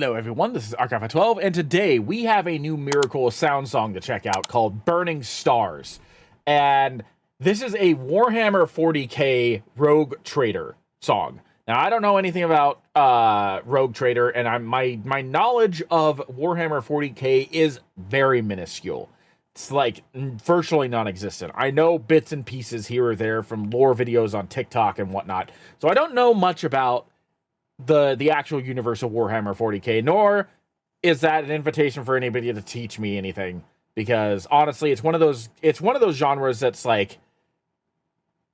Hello everyone, this is Archive12, and today we have a new Miracle of Sound song to check out called Burning Stars. And this is a Warhammer 40k Rogue Trader song. Now, I don't know anything about Rogue Trader, and my knowledge of Warhammer 40k is very minuscule. It's like virtually non-existent. I know bits and pieces here or there from lore videos on TikTok and whatnot, so I don't know much about the actual universe of Warhammer 40k, nor is that an invitation for anybody to teach me anything, because honestly, it's one of those genres that's like,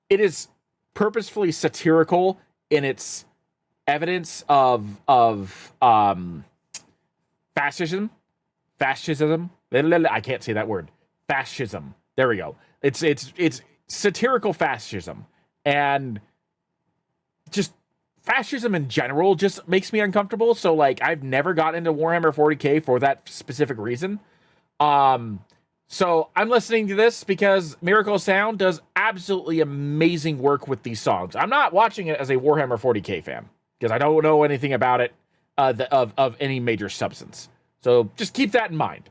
it is purposefully satirical in its evidence of fascism. I can't say that word. Fascism. There we go. It's satirical fascism, and just fascism in general just makes me uncomfortable. So like, I've never got into Warhammer 40k for that specific reason. So I'm listening to this because Miracle Sound does absolutely amazing work with these songs. I'm not watching it as a Warhammer 40k fan because I don't know anything about it of any major substance. So just keep that in mind.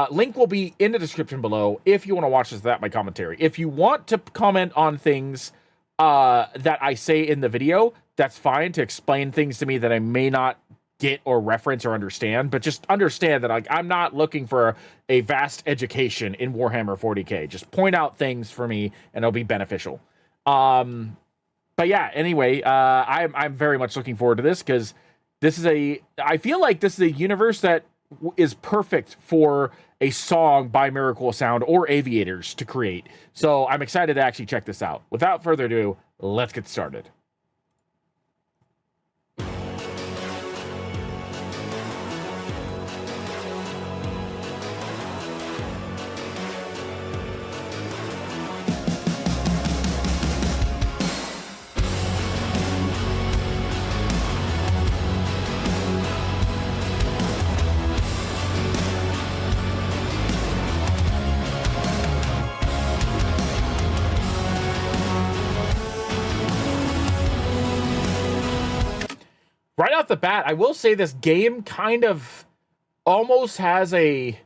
Link will be in the description below if you want to watch this without my commentary. If you want to comment on things that I say in the video, that's fine, to explain things to me that I may not get or reference or understand, but just understand that I'm not looking for a vast education in Warhammer 40k. Just point out things for me and it'll be beneficial. But yeah, anyway, I'm very much looking forward to this, because I feel like this is a universe that is perfect for a song by Miracle Sound or Aviators to create. So I'm excited to actually check this out. Without further ado, let's get started. Right off the bat, I will say this game kind of almost has a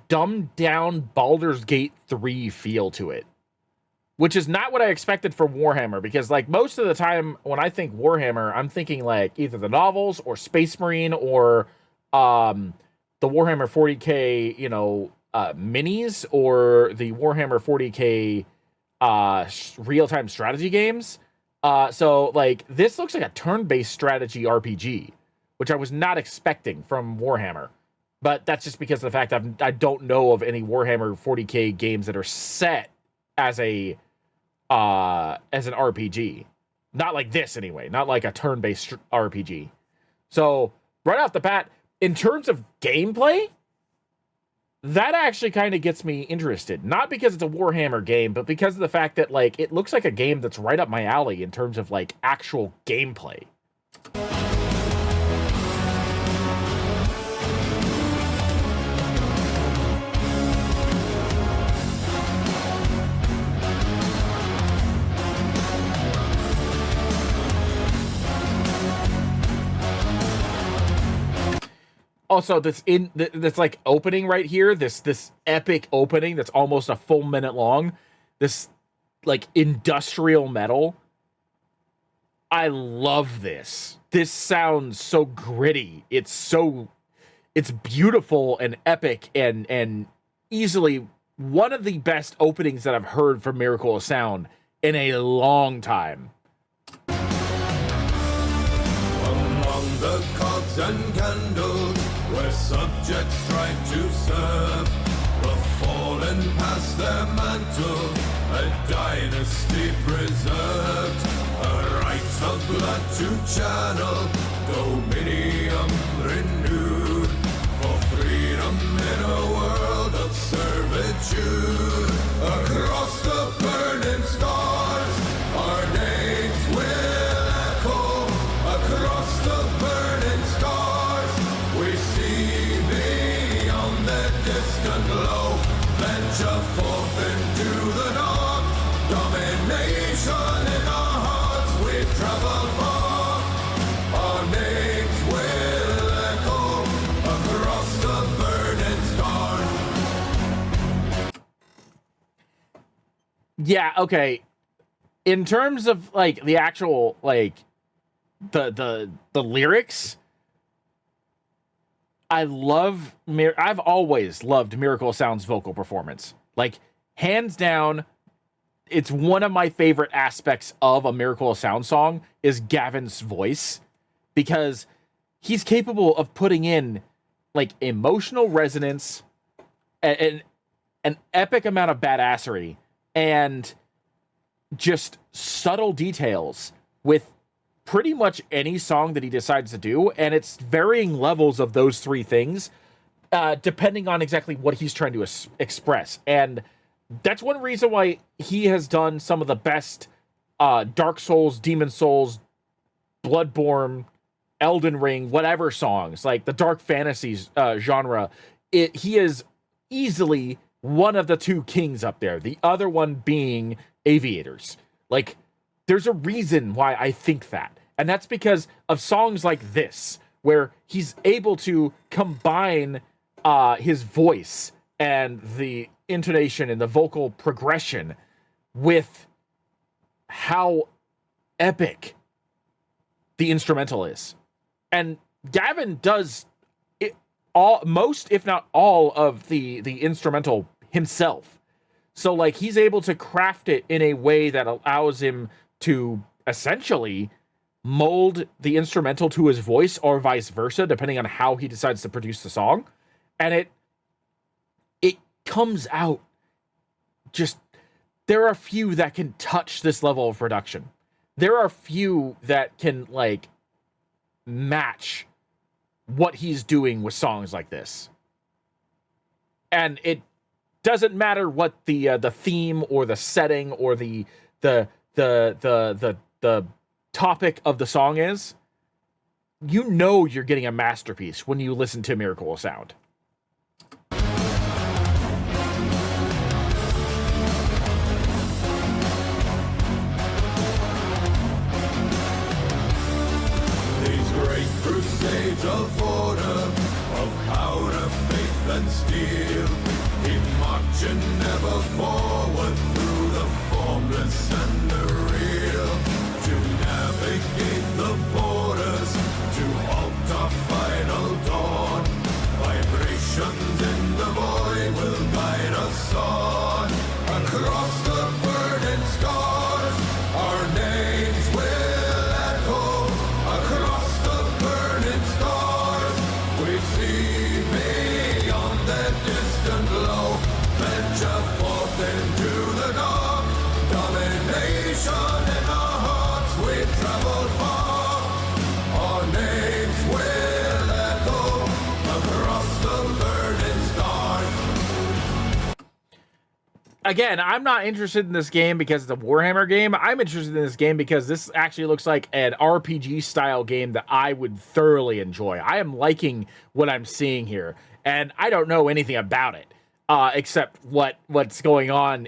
dumbed down Baldur's Gate 3 feel to it, which is not what I expected from Warhammer, because like most of the time when I think Warhammer, I'm thinking like either the novels or Space Marine or the Warhammer 40k, minis, or the Warhammer 40k real-time strategy games. So like, this looks like a turn-based strategy RPG, which I was not expecting from Warhammer. But that's just because of the fact that I don't know of any Warhammer 40k games that are set as an RPG. Not like this anyway, not like a turn-based RPG. So right off the bat, in terms of gameplay, that actually kind of gets me interested. Not because it's a Warhammer game, but because of the fact that, like, it looks like a game that's right up my alley in terms of, like, actual gameplay. Also, this like opening right here, this epic opening that's almost a full minute long, this like industrial metal. I love this. This sounds so gritty. It's beautiful and epic, and easily one of the best openings that I've heard from Miracle of Sound in a long time. Among the cogs and candles, where subjects strive to serve, the fallen past their mantle, a dynasty preserved, a right of blood to channel, dominion renewed, for freedom in a world of servitude. Across the burning stars, our names will echo. Across the burning stars, we see beyond the distant glow. Venture forth into the dark, domination in our hearts. We've traveled far, our names will Yeah, okay. In terms of like the actual like the lyrics, I've always loved Miracle Sound's vocal performance. Like, hands down, it's one of my favorite aspects of a Miracle Sound song is Gavin's voice, because he's capable of putting in like emotional resonance and an epic amount of badassery and just subtle details with pretty much any song that he decides to do, and it's varying levels of those three things, depending on exactly what he's trying to express. And that's one reason why he has done some of the best Dark Souls, Demon Souls, Bloodborne, Elden Ring, whatever songs, like the dark fantasies genre. He is easily one of the two kings up there, the other one being Aviators. Like, there's a reason why I think that. And that's because of songs like this, where he's able to combine his voice and the intonation and the vocal progression with how epic the instrumental is. And Gavin does it most, if not all, of the instrumental himself. So, like, he's able to craft it in a way that allows him to essentially mold the instrumental to his voice, or vice versa, depending on how he decides to produce the song. And it comes out just... There are few that can touch this level of production. There are few that can, like, match what he's doing with songs like this. And it doesn't matter what the theme or the setting or the topic of the song is. You know you're getting a masterpiece when you listen to Miracle Sound. These great crusades of order, of powder, faith, and steel, keep marching ever forward through the formless and the real, to navigate the borders, to halt our final dawn. Vibrations in the void will guide us on, across the burning scars. Our names will echo across the burning stars. We see beyond the distant glow, venture forth into the dark. Domination in our hearts, we travel far. Our names will echo across the burning stars. Again, I'm not interested in this game because it's a Warhammer game. I'm interested in this game because this actually looks like an RPG style game that I would thoroughly enjoy. I am liking what I'm seeing here, and I don't know anything about it except what's going on,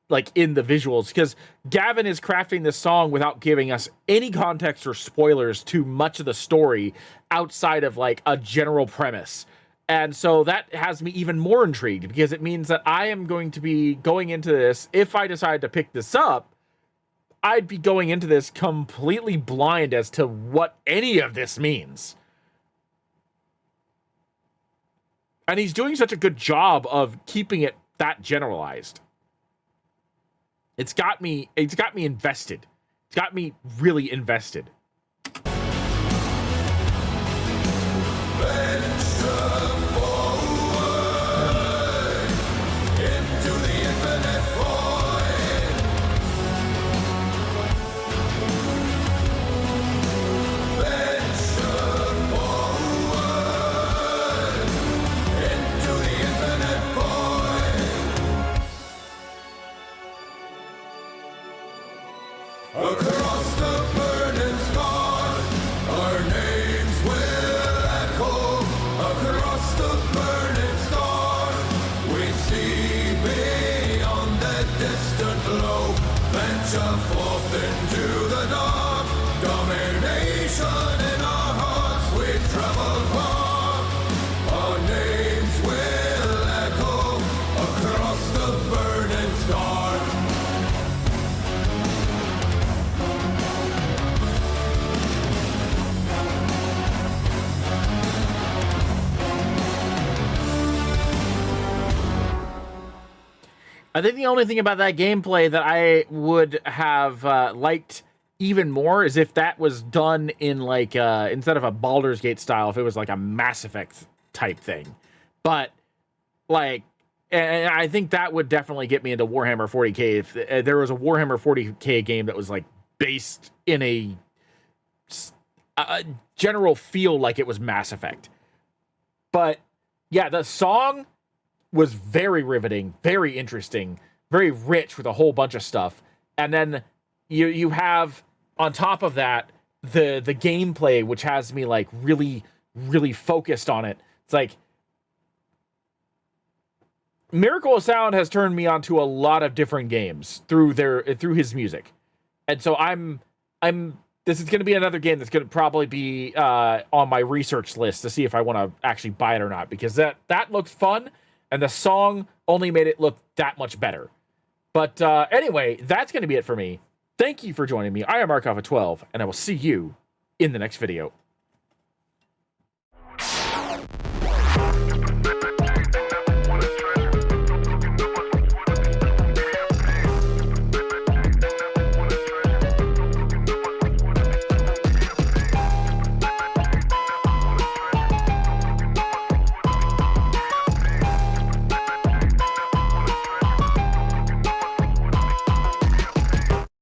like, in the visuals, because Gavin is crafting this song without giving us any context or spoilers to much of the story outside of, like, a general premise. And so that has me even more intrigued, because it means that I am going to be going into this, if I decide to pick this up, I'd be going into this completely blind as to what any of this means. And he's doing such a good job of keeping it that generalized. It's got me invested. It's got me really invested. Across the burning sky. I think the only thing about that gameplay that I would have liked even more is if that was done in like instead of a Baldur's Gate style, if it was like a Mass Effect type thing. But like, and I think that would definitely get me into Warhammer 40k if there was a Warhammer 40k game that was like based in a general feel like it was Mass Effect. But yeah, the song was very riveting, very interesting, very rich with a whole bunch of stuff. And then you have on top of that the gameplay, which has me like really, really focused on it. It's like Miracle of Sound has turned me onto a lot of different games through his music. And so I'm this is going to be another game that's going to probably be on my research list to see if I want to actually buy it or not, because that looks fun, and the song only made it look that much better. But anyway, that's going to be it for me. Thank you for joining me. I am Markov12, and I will see you in the next video.